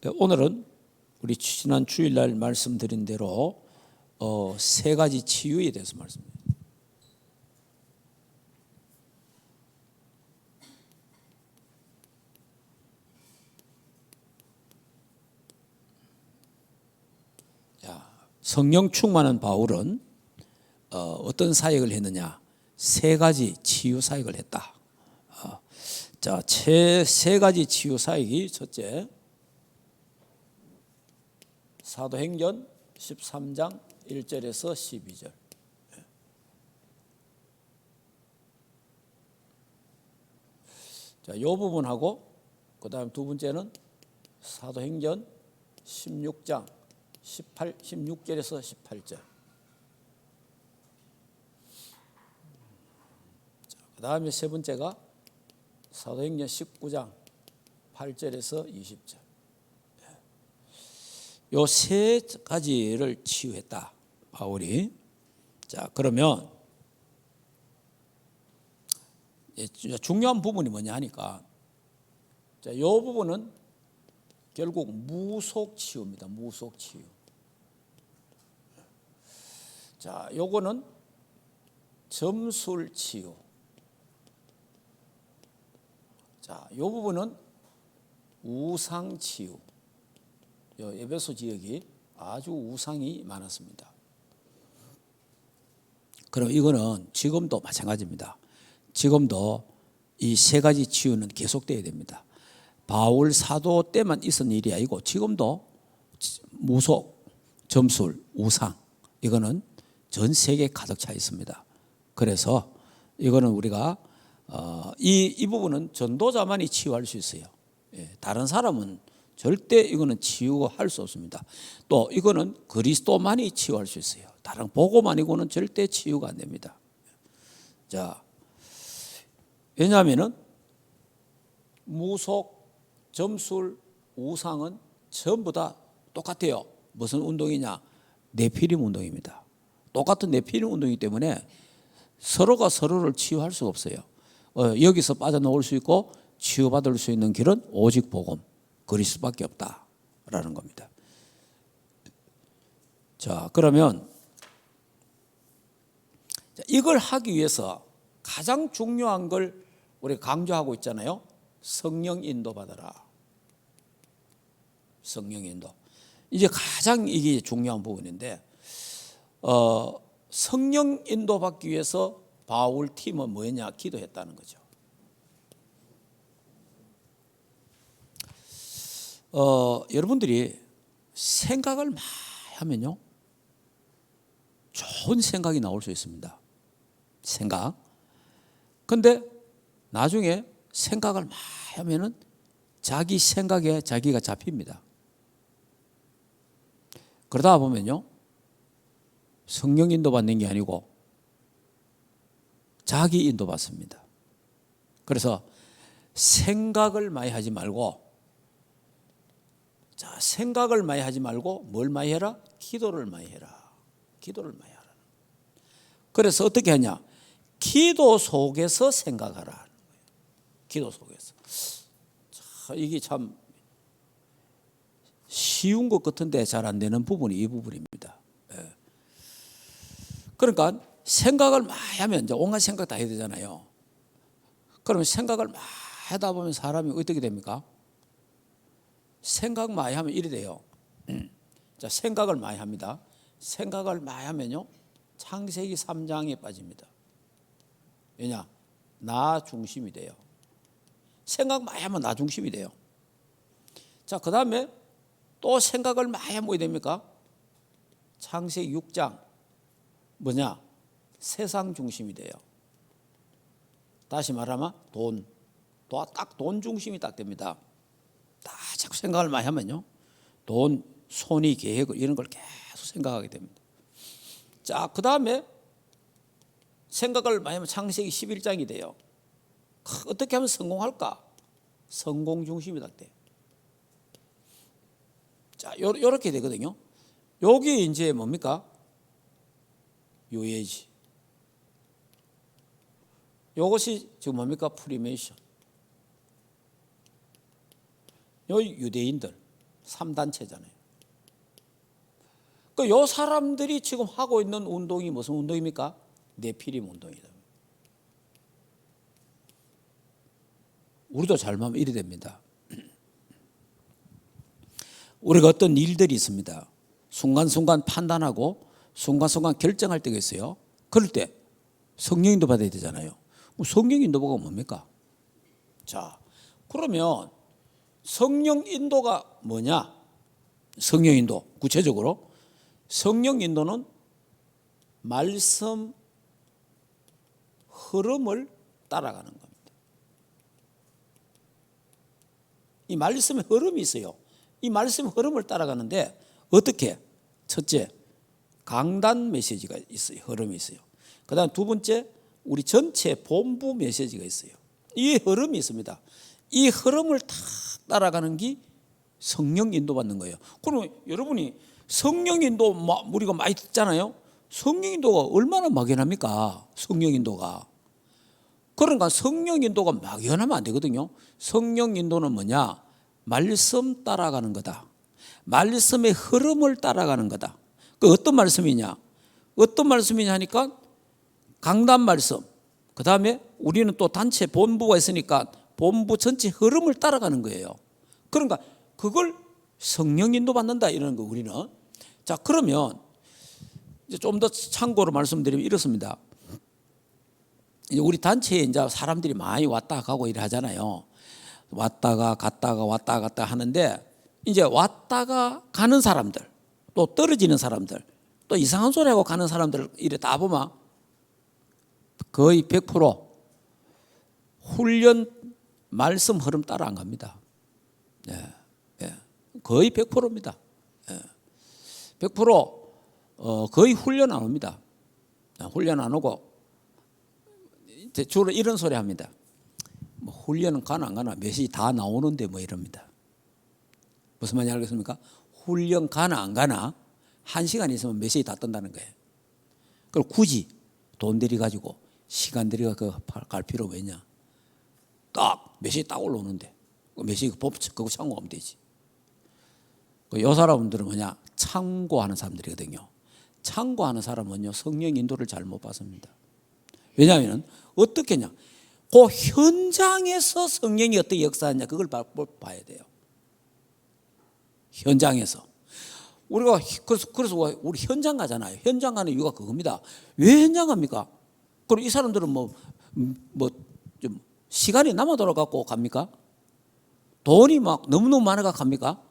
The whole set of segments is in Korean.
오늘은 우리 지난 주일날 말씀드린 대로 세 가지 치유에 대해서 말씀드립니다. 성령 충만한 바울은 어떤 사역을 했느냐? 세 가지 치유 사역을 했다. 자, 세 가지 치유 사역이 첫째, 사도행전 13장 1절에서 12절. 자, 이 부분하고 그 다음 두 번째는 사도행전 16장 16절에서 18절. 그 다음에 세 번째가 사도행전 19장 8절에서 20절. 요 세 가지를 치유했다, 바울이. 자, 그러면 중요한 부분이 뭐냐 하니까, 자, 요 부분은 결국 무속 치유입니다. 무속 치유. 자, 요거는 점술 치유. 자, 요 부분은 우상 치유. 요 에베소 지역이 아주 우상이 많았습니다. 그럼 이거는 지금도 마찬가지입니다. 지금도 이 세 가지 치유는 계속돼야 됩니다. 바울 사도 때만 있었던 일이 아니고 지금도 무속, 점술, 우상, 이거는 전 세계에 가득 차 있습니다. 그래서 이거는 우리가 이 부분은 전도자만이 치유할 수 있어요. 다른 사람은 절대 이거는 치유할 수 없습니다. 또 이거는 그리스도만이 치유할 수 있어요. 다른 복음만이고는 절대 치유가 안 됩니다. 자, 왜냐하면은 무속, 점술, 우상은 전부 다 똑같아요. 무슨 운동이냐? 네피림 운동입니다. 똑같은 네피림 운동이기 때문에 서로가 서로를 치유할 수가 없어요. 여기서 빠져나올 수 있고 치유받을 수 있는 길은 오직 복음, 그리스도밖에 없다라는 겁니다. 자, 그러면 이걸 하기 위해서 가장 중요한 걸 우리 강조하고 있잖아요. 성령 인도 받아라. 성령 인도. 이제 가장 이게 중요한 부분인데, 성령 인도 받기 위해서 바울 팀은 뭐였냐? 기도했다는 거죠. 여러분들이 생각을 많이 하면요, 좋은 생각이 나올 수 있습니다. 생각. 근데 나중에 생각을 많이 하면은 자기 생각에 자기가 잡힙니다. 그러다 보면요, 성령 인도 받는 게 아니고 자기 인도 받습니다. 그래서 생각을 많이 하지 말고, 자, 생각을 많이 하지 말고 뭘 많이 해라? 기도를 많이 해라. 기도를 많이 하라. 그래서 어떻게 하냐? 기도 속에서 생각하라. 기도 속에서. 자, 이게 참 쉬운 것 같은데 잘 안 되는 부분이 이 부분입니다. 그러니까 생각을 많이 하면 이제 온갖 생각 다 해야 되잖아요. 그러면 생각을 많이 하다 보면 사람이 어떻게 됩니까? 생각 많이 하면 이래 돼요. 자, 생각을 많이 합니다. 생각을 많이 하면요, 창세기 3장에 빠집니다. 왜냐? 나 중심이 돼요. 생각 많이 하면 나 중심이 돼요. 자, 그 다음에 또 생각을 많이 하면 뭐 됩니까? 창세기 6장 뭐냐? 세상 중심이 돼요. 다시 말하면 딱 돈 중심이 딱 됩니다. 다 자꾸 생각을 많이 하면요, 돈, 손이, 계획을 이런 걸 계속 생각하게 됩니다. 자, 그 다음에 생각을 많이 하면 창세기 11장이 돼요. 어떻게 하면 성공할까? 성공 중심이 딱 돼. 자, 요렇게 되거든요. 여기 이제 뭡니까? 요예지. 요것이 지금 뭡니까? 프리메이션. 요 유대인들. 3단체잖아요. 그 요 사람들이 지금 하고 있는 운동이 무슨 운동입니까? 네피림 운동이다. 우리도 잘못하면 이래 됩니다. 우리가 어떤 일들이 있습니다. 순간순간 판단하고 순간순간 결정할 때가 있어요. 그럴 때 성령인도 받아야 되잖아요. 성령 인도가 뭡니까? 자, 그러면 성령 인도가 뭐냐? 성령 인도 구체적으로 성령 인도는 말씀 흐름을 따라가는 겁니다. 이 말씀의 흐름이 있어요. 이 말씀의 흐름을 따라가는데 어떻게? 첫째, 강단 메시지가 있어요. 흐름이 있어요. 그 다음 두 번째, 우리 전체 본부 메시지가 있어요. 이 흐름이 있습니다. 이 흐름을 탁 따라가는 게 성령 인도받는 거예요. 그러면 여러분이 성령 인도 우리가 많이 듣잖아요. 성령 인도가 얼마나 막연합니까? 성령 인도가. 그러니까 성령 인도가 막연하면 안 되거든요. 성령 인도는 뭐냐? 말씀 따라가는 거다. 말씀의 흐름을 따라가는 거다. 그 어떤 말씀이냐? 어떤 말씀이냐 하니까 강단 말씀. 그 다음에 우리는 또 단체 본부가 있으니까 본부 전체 흐름을 따라가는 거예요. 그러니까 그걸 성령 인도 받는다 이러는 거 우리는. 자, 그러면 이제 좀 더 참고로 말씀드리면 이렇습니다. 이제 우리 단체에 이제 사람들이 많이 왔다 가고 이래 하잖아요. 왔다가 갔다가 왔다 갔다 하는데 이제 왔다가 가는 사람들, 또 떨어지는 사람들, 또 이상한 소리 하고 가는 사람들 이래 다 보면 거의 100% 훈련 말씀 흐름 따라 안 갑니다. 예, 예. 거의 100%입니다. 예. 100% 거의 훈련 안 옵니다. 훈련 안 오고 주로 이런 소리 합니다. 뭐 훈련은 가나 안 가나 메시지 다 나오는데 뭐 이럽니다. 무슨 말인지 알겠습니까? 훈련 가나 안 가나 1시간 있으면 메시지 다 뜬다는 거예요. 그걸 굳이 돈 들이 가지고 시간 들이 갈 필요가 있냐? 딱 메시지 딱 올라오는데 메시지 그거 참고하면 되지. 이 사람들은 뭐냐? 참고하는 사람들이거든요. 참고하는 사람은요 성령 인도를 잘못 받습니다. 왜냐하면 어떻게 하냐? 그 현장에서 성령이 어떻게 역사하냐 그걸 봐야 돼요. 현장에서 우리가 그래서 우리 현장 가잖아요. 현장 가는 이유가 그겁니다. 왜 현장 갑니까? 그럼 이 사람들은 뭐 좀 시간이 남아 돌아가고 갑니까? 돈이 막 너무너무 많아가 갑니까?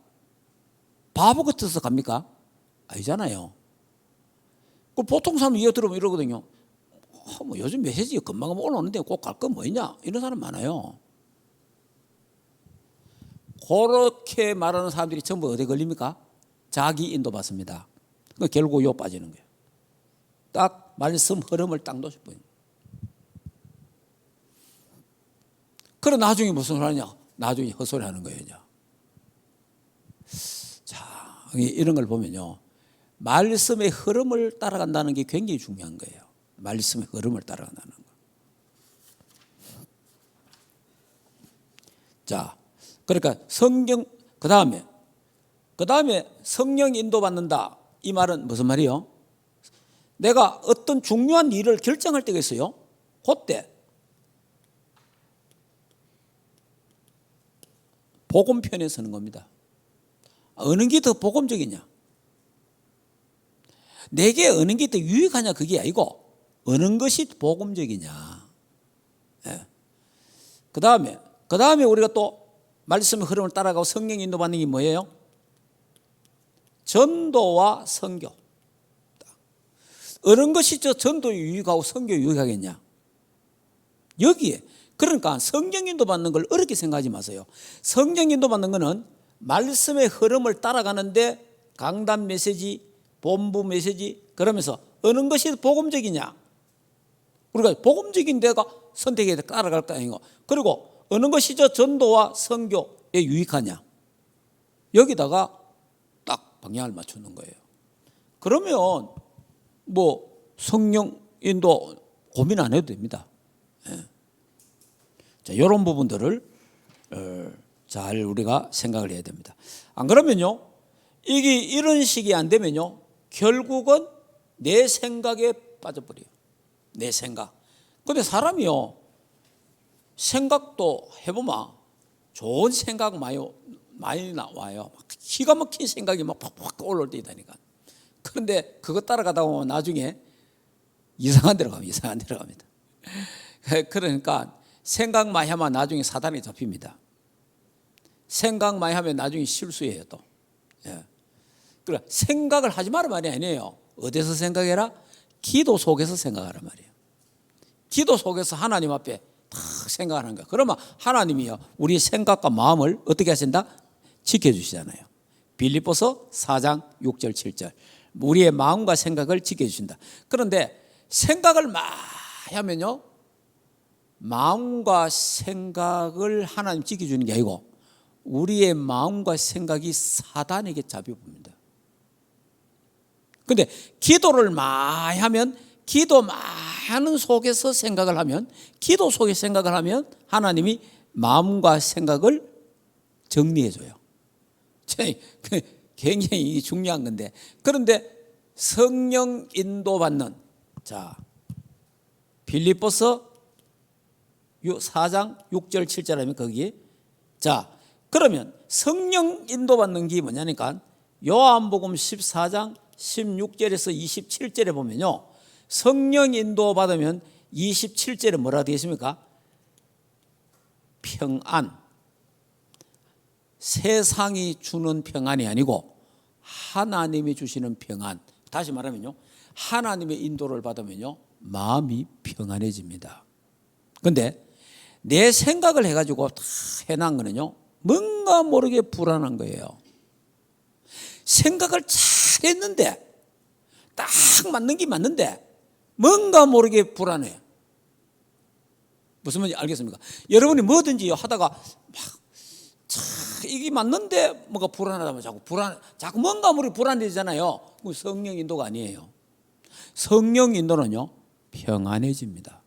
바보 같아서 갑니까? 아니잖아요. 그 보통 사람 이해 들으면 이러거든요. 뭐 요즘 메시지 금방 올라오는데 꼭 갈 건 뭐 있냐? 이런 사람 많아요. 그렇게 말하는 사람들이 전부 어디에 걸립니까? 자기 인도 받습니다. 그러니까 결국 요 빠지는 거예요. 딱 말씀 흐름을 딱 놓칠 뿐. 그래 나중에 무슨 소리 하냐? 나중에 헛소리 하는 거예요. 자, 이런 걸 보면요. 말씀의 흐름을 따라간다는 게 굉장히 중요한 거예요. 말씀의 흐름을 따라간다는 거. 자, 그러니까 성경 그 다음에 성령 인도받는다. 이 말은 무슨 말이요? 내가 어떤 중요한 일을 결정할 때가 있어요. 그때 복음편에 서는 겁니다. 어느 게 더 복음적이냐? 내게 어느 게 더 유익하냐 그게 아니고 어느 것이 복음적이냐. 예. 그 다음에 우리가 또 말씀의 흐름을 따라가고 성령 인도받는 게 뭐예요? 전도와 선교. 어느 것이 저 전도에 유익하고 선교에 유익하겠냐? 여기에. 그러니까 성령 인도받는 걸 어렵게 생각하지 마세요. 성령 인도받는 거는 말씀의 흐름을 따라가는데 강단 메시지, 본부 메시지 그러면서 어느 것이 복음적이냐? 우리가 복음적인 데가 선택해야 따라갈 거 아니고 그리고 어느 것이 저 전도와 선교에 유익하냐? 여기다가 딱 방향을 맞추는 거예요. 그러면 뭐 성령 인도 고민 안 해도 됩니다. 예. 자, 이런 부분들을 잘 우리가 생각을 해야 됩니다. 안 그러면요, 이게 이런 식이 안 되면요, 결국은 내 생각에 빠져버려요. 내 생각. 근데 사람이요, 생각도 해보면 좋은 생각 많이 나와요. 기가 막힌 생각이 막 팍팍 올라올 때 있다니까. 그런데 그거 따라가다 보면 나중에 이상한 데로 갑니다. 그러니까 생각 많이 하면 나중에 사단에 잡힙니다. 생각 많이 하면 나중에 실수해요 또. 예. 그래, 생각을 하지 말란 말이 아니에요. 어디서 생각해라? 기도 속에서 생각하란 말이에요. 기도 속에서 하나님 앞에 탁 생각하는 거야. 그러면 하나님이요, 우리 생각과 마음을 어떻게 하신다? 지켜주시잖아요. 빌립보서 4장 6절 7절. 우리의 마음과 생각을 지켜주신다. 그런데 생각을 많이 하면요, 마음과 생각을 하나님 지켜주는 게 아니고 우리의 마음과 생각이 사단에게 잡혀봅니다. 그런데 기도를 많이 하면, 기도 많은 속에서 생각을 하면, 기도 속에 생각을 하면 하나님이 마음과 생각을 정리해줘요. 굉장히 중요한 건데, 그런데 성령 인도받는, 자, 빌립보서 4장 6절 7절 하면 거기에, 자, 그러면 성령 인도받는 게 뭐냐니까 요한복음 14장 16절에서 27절에 보면요, 성령 인도받으면 27절에 뭐라 되어 있습니까? 평안. 세상이 주는 평안이 아니고 하나님이 주시는 평안. 다시 말하면요, 하나님의 인도를 받으면요, 마음이 평안해집니다. 그런데 내 생각을 해가지고 다 해놓은 거는요, 뭔가 모르게 불안한 거예요. 생각을 잘 했는데, 딱 맞는 게 맞는데 뭔가 모르게 불안해요. 무슨 말인지 알겠습니까? 여러분이 뭐든지 하다가 막 이게 맞는데 뭔가 불안하다면 자꾸 뭔가 모르게 불안해지잖아요. 성령 인도가 아니에요. 성령 인도는요, 평안해집니다.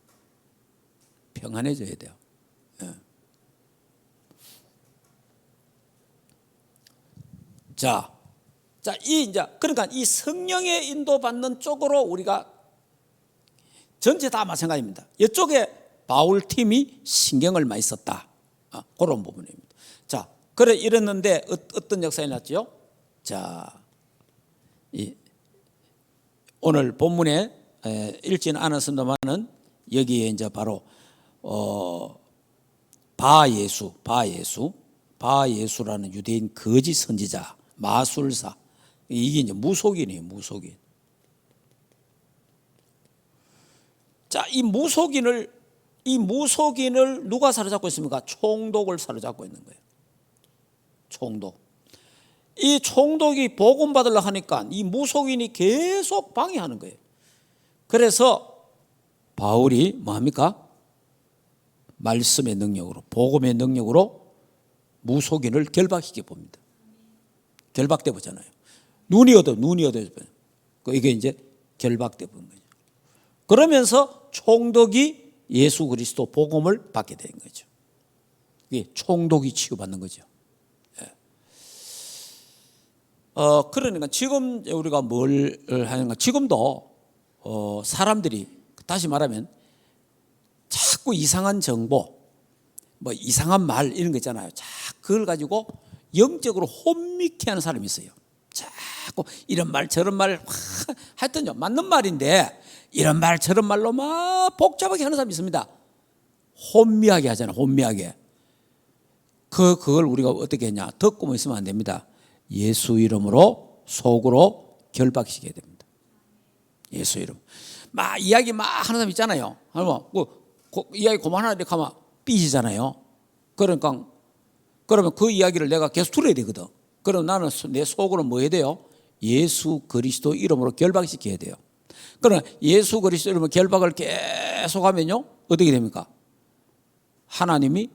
평안해져야 돼요. 예. 그러니까 이 성령의 인도받는 쪽으로 우리가 전체 다 마찬가지입니다. 이쪽에 바울 팀이 신경을 많이 썼다. 그런 부분입니다. 자, 그래 이랬는데 어떤 역사가 났죠? 자, 오늘 본문에 읽지는 않았습니다만은 여기에 이제 바로 바예수라는 유대인 거짓 선지자, 마술사, 이게 이제 무속인이에요, 무속인. 자, 이 무속인을 누가 사로잡고 있습니까? 총독을 사로잡고 있는 거예요. 총독. 이 총독이 복음 받으려고 하니까 이 무속인이 계속 방해하는 거예요. 그래서 바울이 뭐합니까? 말씀의 능력으로, 복음의 능력으로 무속인을 결박시켜 봅니다. 결박돼 보잖아요. 눈이 어두워. 이게 이제 결박돼 보는 거죠. 그러면서 총독이 예수 그리스도 복음을 받게 된 거죠. 이게 총독이 치유받는 거죠. 그러니까 지금 우리가 뭘 하는가? 지금도 사람들이, 다시 말하면 자꾸 이상한 정보, 뭐 이상한 말 이런 거 있잖아요. 자꾸 그걸 가지고 영적으로 혼미케 하는 사람이 있어요. 자꾸 이런 말 저런 말 하여튼요, 맞는 말인데 이런 말 저런 말로 막 복잡하게 하는 사람이 있습니다. 혼미하게 하잖아요. 혼미하게. 그걸 우리가 어떻게 했냐? 듣고만 있으면 안 됩니다. 예수 이름으로 속으로 결박시켜야 됩니다. 예수 이름. 막 이야기 막 하는 사람 있잖아요. 이야기 그만하라 이렇게 하면 삐지잖아요. 그러니까 그러면 그 이야기를 내가 계속 들어야 되거든. 그럼 나는 내 속으로 뭐 해야 돼요? 예수 그리스도 이름으로 결박시켜야 돼요. 그러나 예수 그리스도 이름으로 결박을 계속하면요, 어떻게 됩니까? 하나님이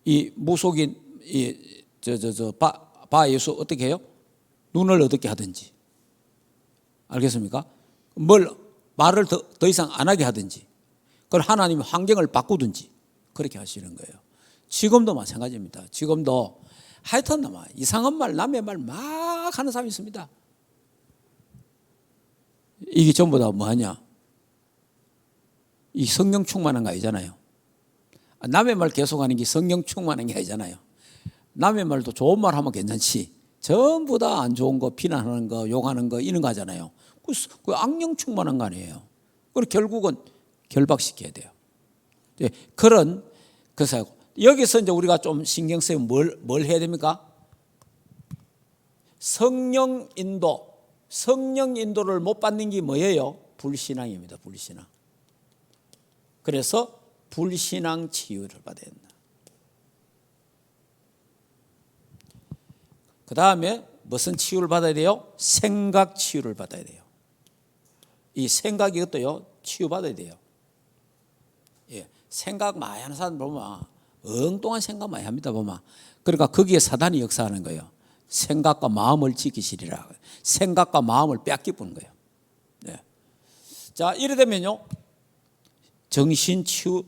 이 무속인 바 예수 어떻게 해요? 눈을 어떻게 하든지, 알겠습니까? 말을 더 이상 안 하게 하든지, 그걸 하나님이 환경을 바꾸든지 그렇게 하시는 거예요. 지금도 마찬가지입니다. 지금도 하여튼 이상한 말, 남의 말 막 하는 사람이 있습니다. 이게 전부 다 뭐하냐? 이 성령 충만한 거 아니잖아요. 남의 말 계속하는 게 성령 충만한 게 아니잖아요. 남의 말도 좋은 말 하면 괜찮지. 전부 다 안 좋은 거, 비난하는 거, 욕하는 거 이런 거 하잖아요. 그 악령 충만한 거 아니에요. 그리고 결국은 결박시켜야 돼요. 그래서 여기서 이제 우리가 좀 신경 쓰면 뭘 해야 됩니까? 성령 인도를 못 받는 게 뭐예요? 불신앙입니다. 불신앙. 그래서 불신앙 치유를 받아야 된다. 그 다음에 무슨 치유를 받아야 돼요? 생각 치유를 받아야 돼요. 이 생각이 어때요? 치유받아야 돼요. 예, 생각 많이 하는 사람 보면 엉뚱한 생각 많이 합니다. 보면 그러니까 거기에 사단이 역사하는 거예요. 생각과 마음을 지키시리라. 생각과 마음을 빼앗기는 거예요. 예. 자, 이래 되면요, 정신 치유.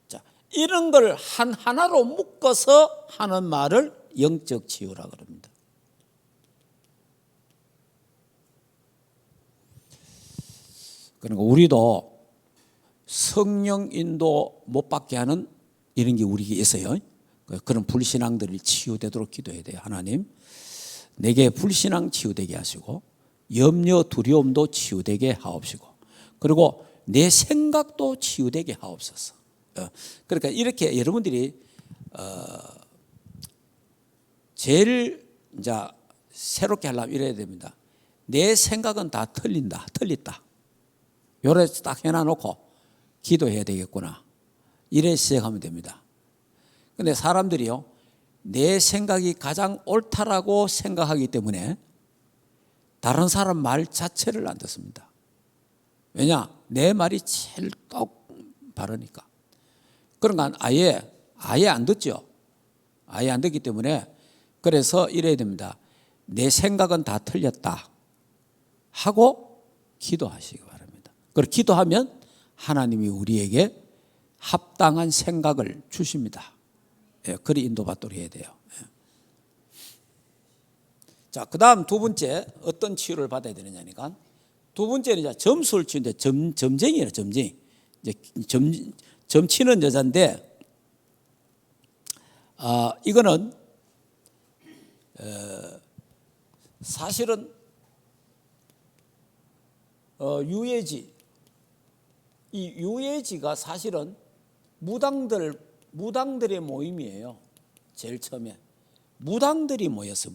자, 이런 걸 하나로 묶어서 하는 말을 영적 치유라 그럽니다. 그러니까 우리도 성령 인도 못 받게 하는 이런 게 우리에게 있어요. 그런 불신앙들이 치유되도록 기도해야 돼요. 하나님, 내게 불신앙 치유되게 하시고 염려 두려움도 치유되게 하옵시고 그리고 내 생각도 치유되게 하옵소서. 그러니까 이렇게 여러분들이 제일 이제 새롭게 하려면 이래야 됩니다. 내 생각은 다 틀린다. 요래 딱 해놔놓고 기도해야 되겠구나. 이래 시작하면 됩니다. 근데 사람들이요, 내 생각이 가장 옳다라고 생각하기 때문에 다른 사람 말 자체를 안 듣습니다. 왜냐? 내 말이 제일 똑 바르니까. 그러니까 아예 안 듣죠. 아예 안 듣기 때문에 그래서 이래야 됩니다. 내 생각은 다 틀렸다 하고 기도하시기 바랍니다. 그리고 기도하면 하나님이 우리에게 합당한 생각을 주십니다. 예, 그리 인도받도록 해야 돼요. 예. 자, 그 다음 두 번째 어떤 치유를 받아야 되느냐니까 두 번째는 이제 점수를 치는데 점쟁이에요. 점쟁이. 이제 점 치는 여자인데 이거는 사실은 유해지. 이 유해지가 사실은 무당들의 모임이에요. 제일 처음에 무당들이 모였어요.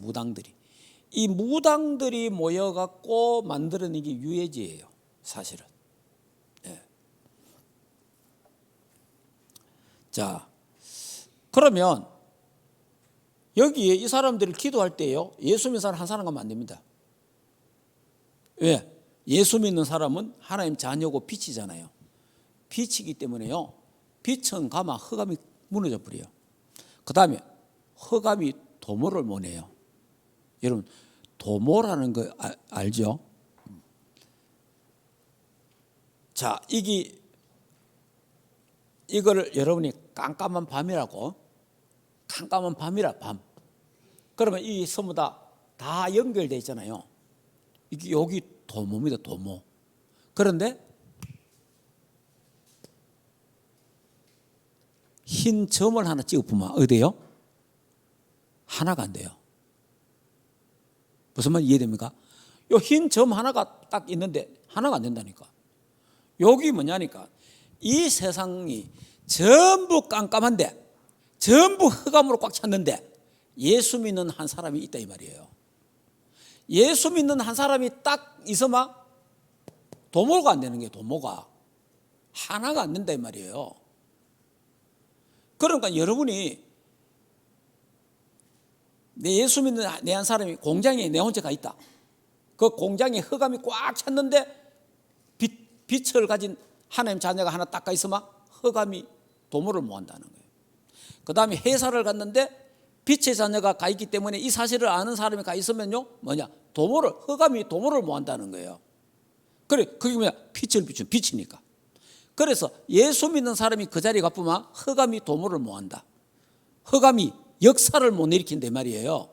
이 무당들이 모여갖고 만들어낸 게 유해지예요. 사실은. 예. 자, 그러면 여기에 이 사람들이 기도할 때요, 예수 믿는 사람 한 사람 가면 안 됩니다. 왜? 예수 믿는 사람은 하나님 자녀고 빛이잖아요. 빛이기 때문에요, 빛은 가면 흑암이 무너져 버려요. 그 다음에 흑암이 도모를 못 해요. 여러분, 도모라는 거 알죠? 자, 이거를 여러분이 깜깜한 밤. 그러면 이 전부 다 연결되어 있잖아요. 이게 여기 도모입니다. 도모. 그런데 흰 점을 하나 찍어보면 어디요? 하나가 안 돼요. 무슨 말 이해됩니까? 요 흰 점 하나가 딱 있는데 하나가 안 된다니까. 여기 뭐냐니까, 이 세상이 전부 깜깜한데 전부 흑암으로 꽉 찼는데 예수 믿는 한 사람이 있다 이 말이에요. 예수 믿는 한 사람이 딱 있어만 도모가 안 되는 게, 도모가 하나가 안 된다 이 말이에요. 그러니까 여러분이 내 예수 믿는 내 한 사람이 공장에 내 혼자가 있다. 그 공장에 흑암이 꽉 찼는데 빛을 가진 하나님 자녀가 하나 딱 있으면 흑암이 도모를 못 한다는 거예요. 그 다음에 회사를 갔는데 빛의 자녀가 가 있기 때문에 이 사실을 아는 사람이 가 있으면요, 뭐냐, 흑암이 도모를 못 한다는 거예요. 그래, 그게 뭐냐, 빛을 비추는 빛이니까. 그래서 예수 믿는 사람이 그 자리에 가쁘면 흑암이 도모를 못한다. 흑암이 역사를 못 일으킨단 말이에요.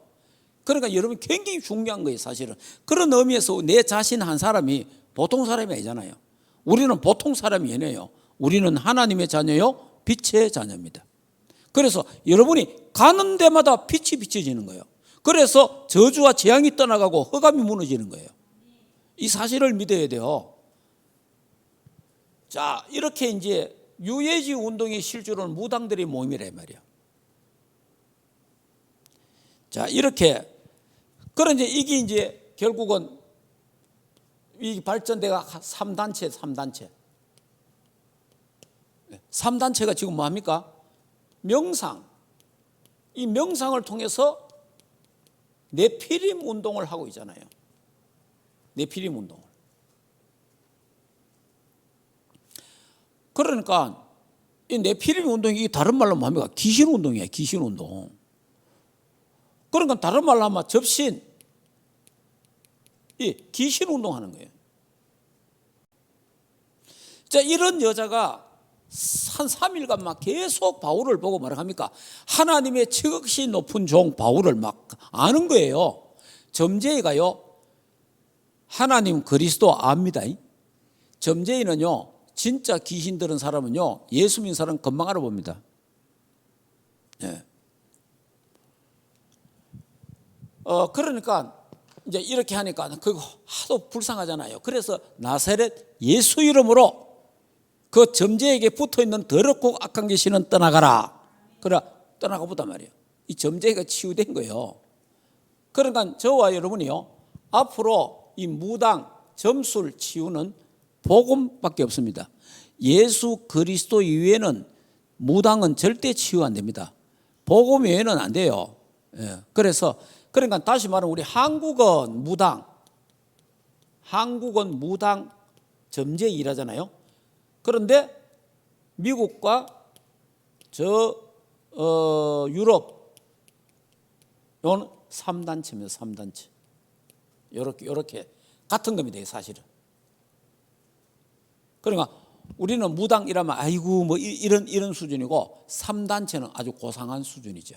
그러니까 여러분 굉장히 중요한 거예요, 사실은. 그런 의미에서 내 자신 한 사람이 보통 사람이 아니잖아요. 우리는 보통 사람이 아니에요. 우리는 하나님의 자녀요, 빛의 자녀입니다. 그래서 여러분이 가는 데마다 빛이 비춰지는 거예요. 그래서 저주와 재앙이 떠나가고 흑암이 무너지는 거예요. 이 사실을 믿어야 돼요. 자, 이렇게 이제 유해지 운동의 실주로는 무당들의 모임이라 말이에요. 자, 이렇게. 그런데 이게 이제 결국은 이 발전대가 3단체. 3단체가 지금 뭐합니까? 명상. 이 명상을 통해서 네피림 운동을 하고 있잖아요. 네피림 운동을. 그러니까 이 네피림 운동이 다른 말로 뭐합니까? 귀신 운동이에요. 귀신 운동. 그러니까 다른 말로 하면 접신, 이 귀신 운동하는 거예요. 자, 이런 여자가 한 3일간 막 계속 바울을 보고 뭐라 합니까? 하나님의 지극히 높은 종 바울을 막 아는 거예요. 점쟁이가요, 하나님 그리스도 압니다. 점쟁이는요, 진짜 귀신 들은 사람은요, 예수 믿는 사람 금방 알아봅니다. 예. 그러니까 이제 이렇게 하니까 그거 하도 불쌍하잖아요. 그래서 나사렛 예수 이름으로 그 점쟁이에게 붙어있는 더럽고 악한 귀신은 떠나가라. 그래 떠나가 보단 말이에요. 이 점쟁이가 치유된 거예요. 그러니까 저와 여러분이요, 앞으로 이 무당, 점술 치유는 복음밖에 없습니다. 예수 그리스도 이외에는 무당은 절대 치유 안 됩니다. 복음 외에는 안 돼요. 예. 그래서 그러니까 다시 말하면 우리 한국은 무당 점쟁이 일하잖아요. 그런데 미국과 유럽 이건 3단체입니다. 3단체. 이렇게 같은 겁니다. 사실은. 그러니까 우리는 무당이라면 아이고 뭐 이런 수준이고 3단체는 아주 고상한 수준이죠.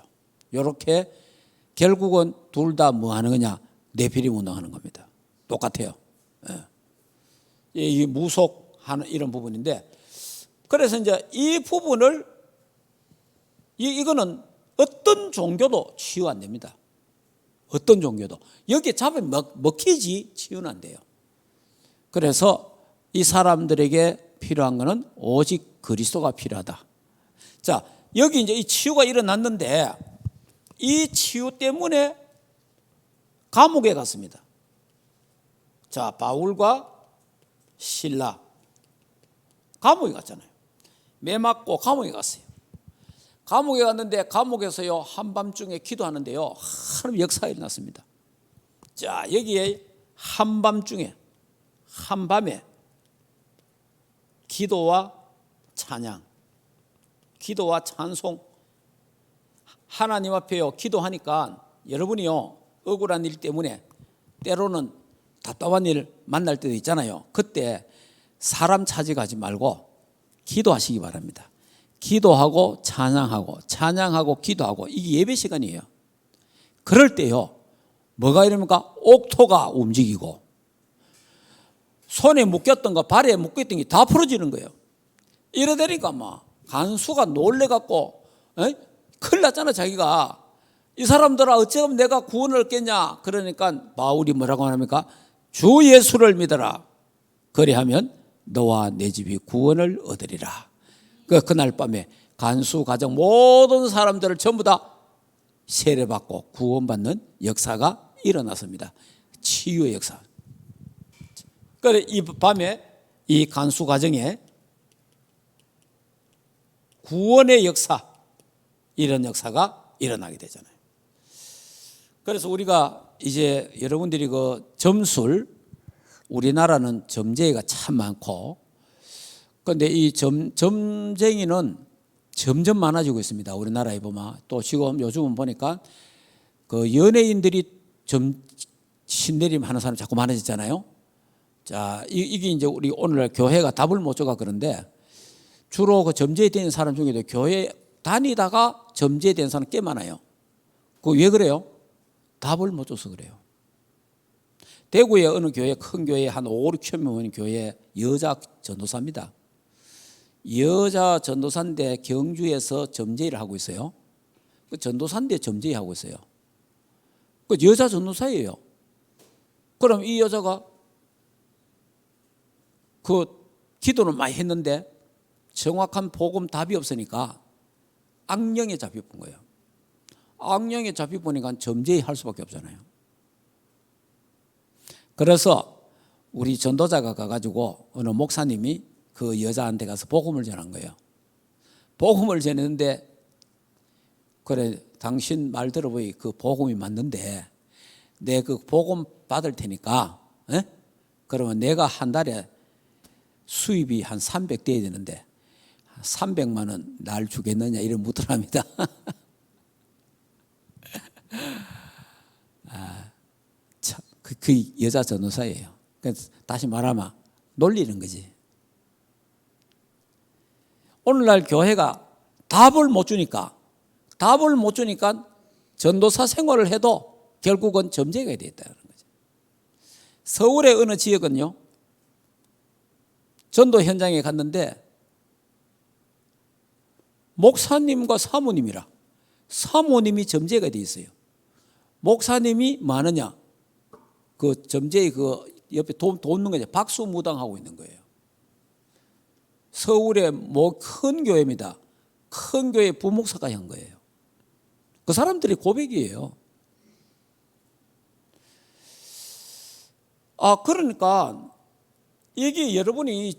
이렇게 결국은 둘 다 뭐 하는 거냐? 네피림 운동하는 겁니다. 똑같아요. 예. 이 무속하는 이런 부분인데, 그래서 이제 이 부분을 이거는 어떤 종교도 치유 안 됩니다. 어떤 종교도 여기에 잡으면 먹히지 치유는 안 돼요. 그래서 이 사람들에게 필요한 것은 오직 그리스도가 필요하다. 자, 여기 이제 이 치유가 일어났는데 이 치유 때문에 감옥에 갔습니다. 자, 바울과 실라 감옥에 갔잖아요. 매 맞고 감옥에 갔어요. 감옥에 갔는데 감옥에서요 한밤중에 기도하는데요 하나님 역사가 일어났습니다. 자, 여기에 한밤중에 한밤에 기도와 찬양, 기도와 찬송, 하나님 앞에요 기도하니까 여러분이요 억울한 일 때문에 때로는 답답한 일 만날 때도 있잖아요. 그때 사람 찾아가지 말고 기도하시기 바랍니다. 기도하고 찬양하고 기도하고 이게 예배 시간이에요. 그럴 때요 뭐가 이럽니까? 옥토가 움직이고 손에 묶였던 거 발에 묶였던 게 다 풀어지는 거예요. 이러다니까 막 간수가 놀래갖고 큰일 났잖아. 자기가 이 사람들아 어쩌면 내가 구원을 얻겠냐. 그러니까 바울이 뭐라고 합니까? 주 예수를 믿어라. 그리하면 너와 내 집이 구원을 얻으리라. 그날 밤에 간수 가정 모든 사람들을 전부 다 세례받고 구원받는 역사가 일어났습니다. 치유의 역사. 그래 이 밤에 이 간수 가정에 구원의 역사, 이런 역사가 일어나게 되잖아요. 그래서 우리가 이제 여러분들이 그 점술, 우리나라는 점쟁이가 참 많고, 그런데 이 점쟁이는 점점 많아지고 있습니다. 우리나라에 보면 또 지금 요즘은 보니까 그 연예인들이 신내림 하는 사람 자꾸 많아졌잖아요. 자, 이게 이제 우리 오늘 교회가 답을 못 줘가 그런데 주로 그 점제된 사람 중에도 교회 다니다가 점제된 사람 꽤 많아요. 그 왜 그래요? 답을 못 줘서 그래요. 대구의 어느 교회, 큰 교회 한 5, 6천 명 있는 교회 여자 전도사입니다. 여자 전도사인데 경주에서 점제를 하고 있어요. 그 전도사인데 점제하고 있어요. 그 여자 전도사예요. 그럼 이 여자가 그 기도는 많이 했는데 정확한 복음 답이 없으니까 악령에 잡혀본 거예요. 악령에 잡혀보니까 점제할 수밖에 없잖아요. 그래서 우리 전도자가 가가지고 어느 목사님이 그 여자한테 가서 복음을 전한 거예요. 복음을 전했는데 그래 당신 말 들어보니 그 복음이 맞는데 내 그 복음 받을 테니까 그러면 내가 한 달에 수입이 한 300 돼야 되는데 300만 원 날 주겠느냐 이런 묻더랍니다. 그 여자 전도사예요. 그래서 다시 말하면 놀리는 거지. 오늘날 교회가 답을 못 주니까 전도사 생활을 해도 결국은 점제가 되었다는 거죠. 서울의 어느 지역은요, 전도 현장에 갔는데 목사님과 사모님이 점제가 되어 있어요. 목사님이 많으냐? 그 점제의 그 옆에 돕는 거죠. 박수무당하고 있는 거예요. 서울의 큰 교회입니다. 큰 교회 부목사가 한 거예요. 그 사람들이 고백이에요. 그러니까 이게 여러분이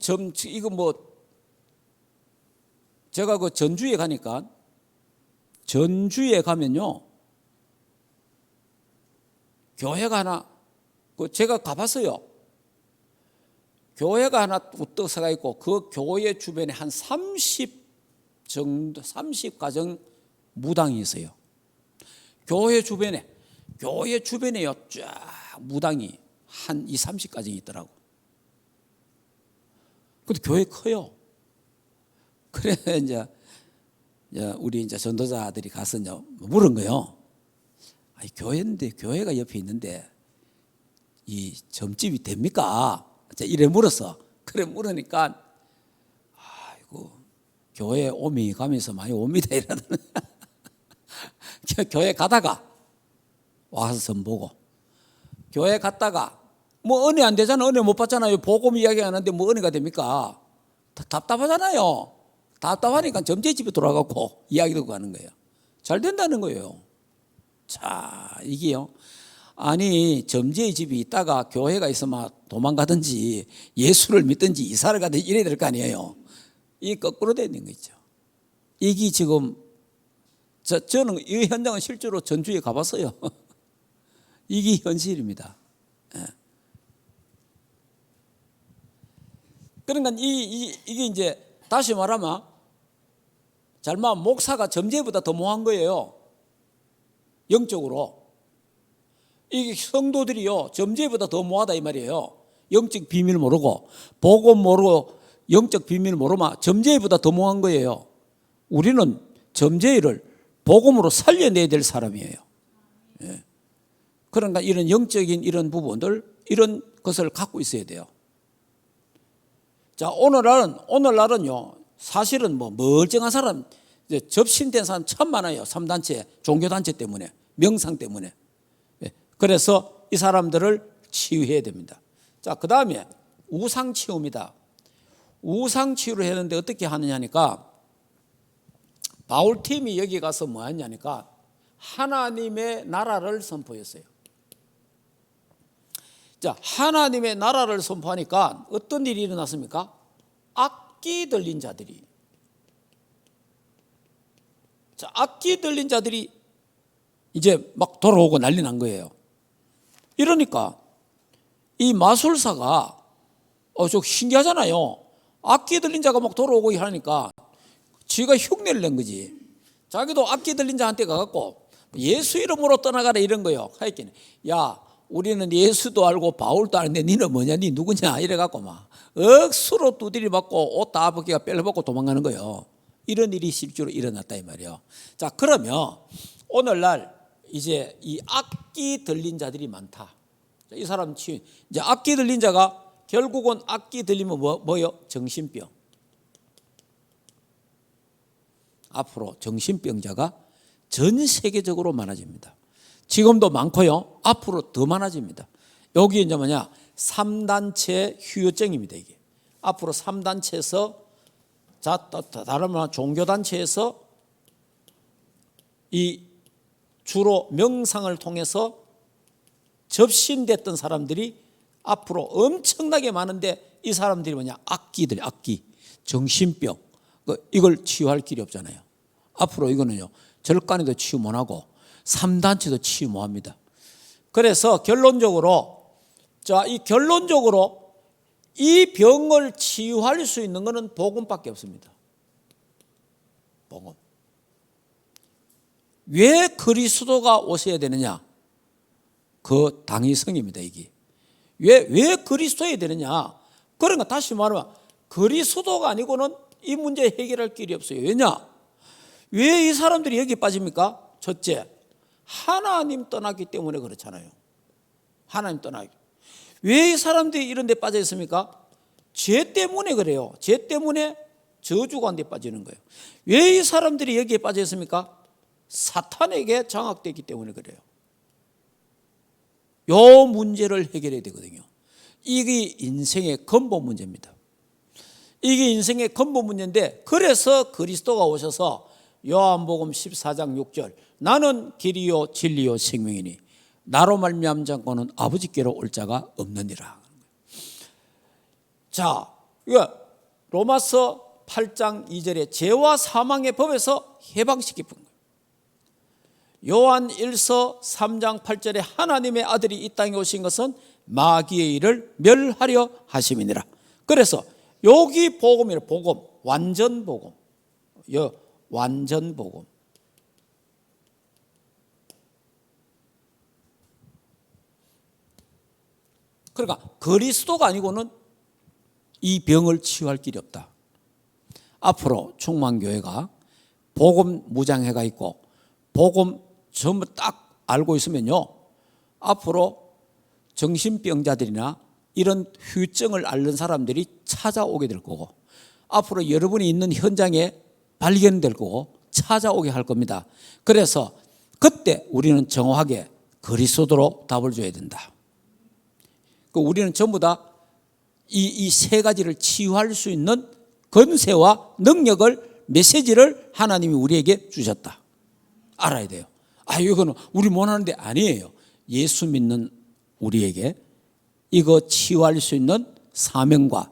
이거 뭐 제가 그 전주에 가니까 전주에 가면요 교회가 하나 제가 가봤어요. 교회가 하나 우뚝 서가 있고 그 교회 주변에 한 30가정 무당이 있어요. 교회 주변에요 쫙 무당이 한 30가정이 있더라고. 근데 교회 커요. 그래 이제 우리 이제 전도자들이 가서 이제 물은 거요. 아니 교회인데 교회가 옆에 있는데 이 점집이 됩니까? 이래 물었어. 그래 물으니까 아이고 교회 오미 가면서 많이 옵니다 이러더니 교회 가다가 와서 선 보고 교회 갔다가 뭐 은혜 안 되잖아. 은혜 못 받잖아요. 복음 이야기하는데 뭐 은혜가 됩니까? 답답하잖아요. 답답하니까 점제집에 돌아가고 이야기 듣고 가는 거예요. 잘 된다는 거예요. 자, 이게요. 아니 점제의 집이 있다가 교회가 있으면 도망가든지 예수를 믿든지 이사를 가든지 이래야 될 거 아니에요. 이게 거꾸로 되는 거 있죠. 이게 지금 저는 이 현장은 실제로 전주에 가봤어요. 이게 현실입니다. 그러니까 이게 이제 다시 말하면 잘만 목사가 점제보다 더 모한 거예요. 영적으로. 이게 성도들이요 점제보다 더 모하다 이 말이에요. 영적 비밀 모르고 복음 모르고 영적 비밀 모르면 점제보다 더 모한 거예요. 우리는 점제를 복음으로 살려내야 될 사람이에요. 그러니까 이런 영적인 이런 부분들 이런 것을 갖고 있어야 돼요. 자 오늘날은요 사실은 뭐 멀쩡한 사람 접신된 사람 참 많아요. 3단체 종교단체 때문에 명상 때문에. 그래서 이 사람들을 치유해야 됩니다. 자, 그 다음에 우상치유입니다. 우상치유를 했는데 어떻게 하느냐니까 바울팀이 여기 가서 뭐 했냐니까 하나님의 나라를 선포했어요. 자, 하나님의 나라를 선포하니까 어떤 일이 일어났습니까? 악기 들린 자들이. 자, 악기 들린 자들이 이제 막 돌아오고 난리 난 거예요. 이러니까 이 마술사가 좀 신기하잖아요. 악기 들린 자가 막 돌아오고 하니까 지가 흉내를 낸 거지. 자기도 악기 들린 자한테 가갖고 예수 이름으로 떠나가라 이런 거예요. 하여튼 야 우리는 예수도 알고 바울도 아는데 니는 뭐냐, 니 누구냐 이래갖고 막 억수로 두드리 맞고 옷 다 벗기가 뺄려벗고 도망가는 거예요. 이런 일이 실제로 일어났다 이 말이에요. 자, 그러면 오늘날 이제 이 악기 들린 자들이 많다. 이 사람 이제 악기 들린 자가 결국은 악기 들리면 뭐요? 정신병. 앞으로 정신병자가 전 세계적으로 많아집니다. 지금도 많고요. 앞으로 더 많아집니다. 여기 이제 뭐냐? 3단체 후유증입니다. 이게 앞으로 3단체에서 다른 말 종교단체에서 이 주로 명상을 통해서 접신됐던 사람들이 앞으로 엄청나게 많은데 이 사람들이 뭐냐? 악기, 정신병. 이걸 치유할 길이 없잖아요. 앞으로 이거는요, 절간에도 치유 못하고 3단체도 치유 못합니다. 그래서 결론적으로 이 병을 치유할 수 있는 것은 복음밖에 없습니다. 복음. 왜 그리스도가 오셔야 되느냐? 그 당위성입니다. 이게 왜 그리스도여야 되느냐? 그러니까 다시 말하면 그리스도가 아니고는 이 문제 해결할 길이 없어요. 왜냐? 왜 이 사람들이 여기 빠집니까? 첫째, 하나님 떠났기 때문에 그렇잖아요. 하나님 떠나기. 왜 이 사람들이 이런 데 빠져 있습니까? 죄 때문에 그래요. 죄 때문에 저주가 한 데 빠지는 거예요. 왜 이 사람들이 여기에 빠져 있습니까? 사탄에게 장악되기 때문에 그래요. 요 문제를 해결해야 되거든요. 이게 인생의 근본 문제입니다. 이게 인생의 근본 문제인데, 그래서 그리스도가 오셔서 요한복음 14장 6절 나는 길이요 진리요 생명이니 나로 말미암지 않고는 아버지께로 올 자가 없느니라. 자, 이거 로마서 8장 2절에 죄와 사망의 법에서 해방시킨 거예요. 요한 1서 3장 8절에 하나님의 아들이 이 땅에 오신 것은 마귀의 일을 멸하려 하심이니라. 그래서 여기 복음이라, 복음, 완전 복음. 완전 복음. 그러니까 그리스도가 아니고는 이 병을 치유할 길이 없다. 앞으로 충만교회가 복음 무장회가 있고 복음 전부 딱 알고 있으면요, 앞으로 정신병자들이나 이런 후유증을 앓는 사람들이 찾아오게 될 거고, 앞으로 여러분이 있는 현장에 발견될 거고 찾아오게 할 겁니다. 그래서 그때 우리는 정확하게 그리스도로 답을 줘야 된다. 우리는 전부 다 이 세 가지를 치유할 수 있는 권세와 능력을, 메시지를 하나님이 우리에게 주셨다. 알아야 돼요. 이거는 우리 못하는데 아니에요. 예수 믿는 우리에게 이거 치유할 수 있는 사명과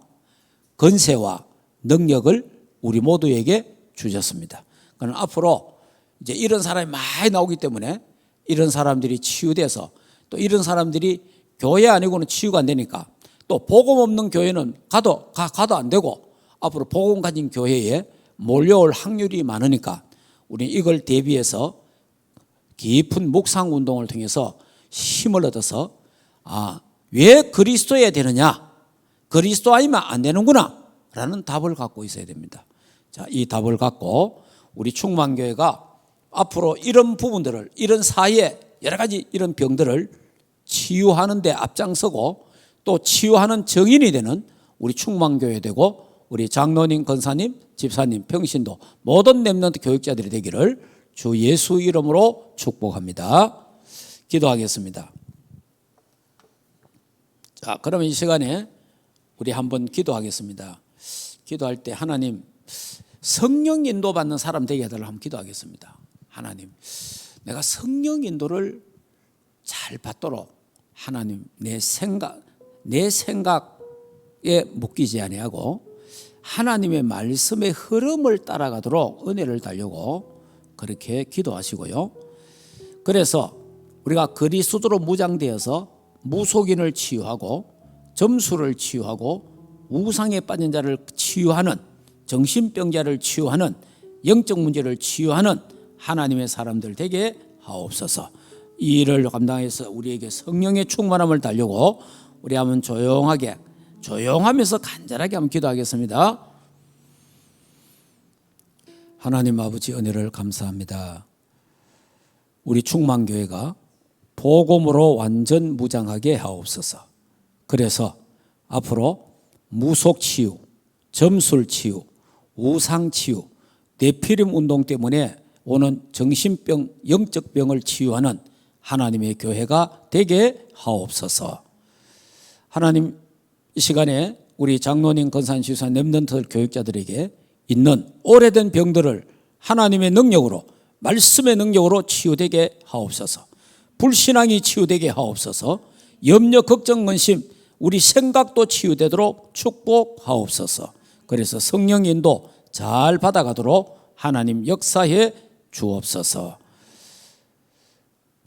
권세와 능력을 우리 모두에게 주셨습니다. 그럼 앞으로 이제 이런 사람이 많이 나오기 때문에 이런 사람들이 치유돼서, 또 이런 사람들이 교회 아니고는 치유가 안 되니까, 또 복음 없는 교회는 가도 안 되고, 앞으로 복음 가진 교회에 몰려올 확률이 많으니까 우리 이걸 대비해서 깊은 묵상 운동을 통해서 힘을 얻어서 왜 그리스도여야 되느냐, 그리스도 아니면 안 되는구나 라는 답을 갖고 있어야 됩니다. 자, 이 답을 갖고 우리 충만교회가 앞으로 이런 부분들을, 이런 사회 여러 가지 이런 병들을 치유하는 데 앞장서고, 또 치유하는 정인이 되는 우리 충만교회 되고, 우리 장로님, 권사님, 집사님, 평신도 모든 렘넌트 교육자들이 되기를 주 예수 이름으로 축복합니다. 기도하겠습니다. 자, 그러면 이 시간에 우리 한번 기도하겠습니다. 기도할 때 하나님, 성령 인도받는 사람 되게 해달라고 한번 기도하겠습니다. 하나님, 내가 성령 인도를 잘 받도록 하나님, 내 생각에 묶이지 아니하고 하나님의 말씀의 흐름을 따라가도록 은혜를 달려고 그렇게 기도하시고요. 그래서 우리가 그리스도로 무장되어서 무속인을 치유하고 점수를 치유하고 우상에 빠진 자를 치유하는, 정신병자를 치유하는, 영적 문제를 치유하는 하나님의 사람들 되게 하옵소서. 이 일을 감당해서 우리에게 성령의 충만함을 달려고 우리 한번 조용하면서 간절하게 한번 기도하겠습니다. 하나님 아버지 은혜를 감사합니다. 우리 충만교회가 복음으로 완전 무장하게 하옵소서. 그래서 앞으로 무속치유, 점술치유, 우상치유, 네피림 운동 때문에 오는 정신병, 영적병을 치유하는 하나님의 교회가 되게 하옵소서. 하나님, 이 시간에 우리 장로님, 권사님, 렘넌트 교육자들에게 있는 오래된 병들을 하나님의 능력으로, 말씀의 능력으로 치유되게 하옵소서. 불신앙이 치유되게 하옵소서. 염려, 걱정, 근심, 우리 생각도 치유되도록 축복하옵소서. 그래서 성령 인도 잘 받아가도록 하나님 역사해 주옵소서.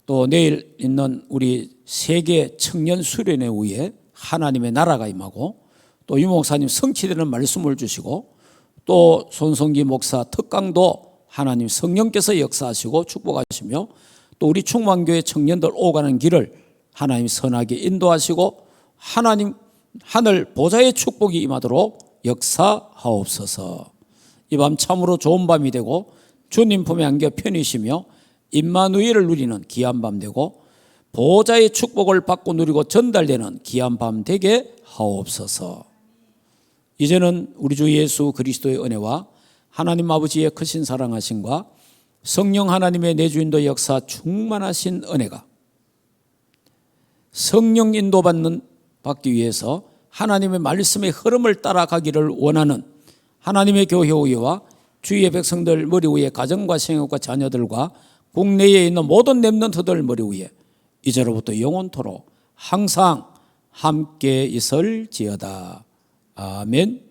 또 내일 있는 우리 세계 청년 수련회 후에 하나님의 나라가 임하고 또 유 목사님 성취되는 말씀을 주시고 또 손성기 목사 특강도 하나님 성령께서 역사하시고 축복하시며 또 우리 충만교회 청년들 오가는 길을 하나님 선하게 인도하시고 하나님 하늘 보좌의 축복이 임하도록 역사하옵소서. 이 밤 참으로 좋은 밤이 되고 주님 품에 안겨 편히 쉬며 임마누엘을 누리는 귀한 밤 되고 보좌의 축복을 받고 누리고 전달되는 귀한 밤 되게 하옵소서. 이제는 우리 주 예수 그리스도의 은혜와 하나님 아버지의 크신 사랑하심과 성령 하나님의 내주인도 역사 충만하신 은혜가 성령 받기 위해서 하나님의 말씀의 흐름을 따라가기를 원하는 하나님의 교회와 주위의 백성들 머리 위에 가정과 생업과 자녀들과 국내에 있는 모든 렘넌트들 머리 위에 이제로부터 영원토록 항상 함께 있을지어다. 아멘.